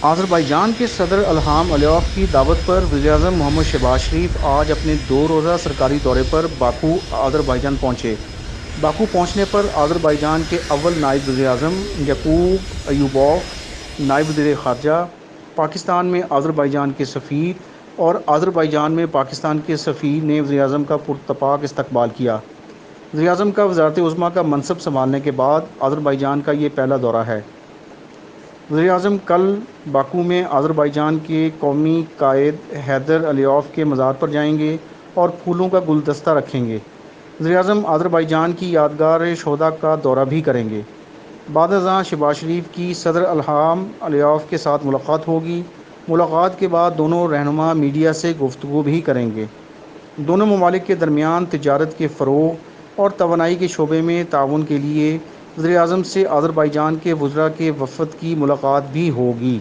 آذربائیجان کے صدر الہام علیوف کی دعوت پر وزیراعظم محمد شہباز شریف آج اپنے 2 روزہ سرکاری دورے پر باکو آذربائیجان پہنچے۔ باکو پہنچنے پر آذربائیجان کے اول نائب وزیراعظم یعقوب ایوبوف، نائب وزیر خارجہ، پاکستان میں آذربائیجان کے سفیر اور آذربائیجان میں پاکستان کے سفیر نے وزیراعظم کا پرتپاک استقبال کیا۔ وزیراعظم کا وزارت عظمیٰ کا منصب سنبھالنے کے بعد آذربائیجان کا یہ پہلا دورہ ہے۔ وزیراعظم کل باکو میں آذربائیجان کے قومی قائد حیدر علیوف کے مزار پر جائیں گے اور پھولوں کا گلدستہ رکھیں گے۔ وزیراعظم آذربائیجان کی یادگار شہداء کا دورہ بھی کریں گے۔ بعد ازاں شہباز شریف کی صدر الہام علیوف کے ساتھ ملاقات ہوگی۔ ملاقات کے بعد دونوں رہنما میڈیا سے گفتگو بھی کریں گے۔ دونوں ممالک کے درمیان تجارت کے فروغ اور توانائی کے شعبے میں تعاون کے لیے وزیراعظم سے آذربائیجان کے وزراء کے وفد کی ملاقات بھی ہوگی۔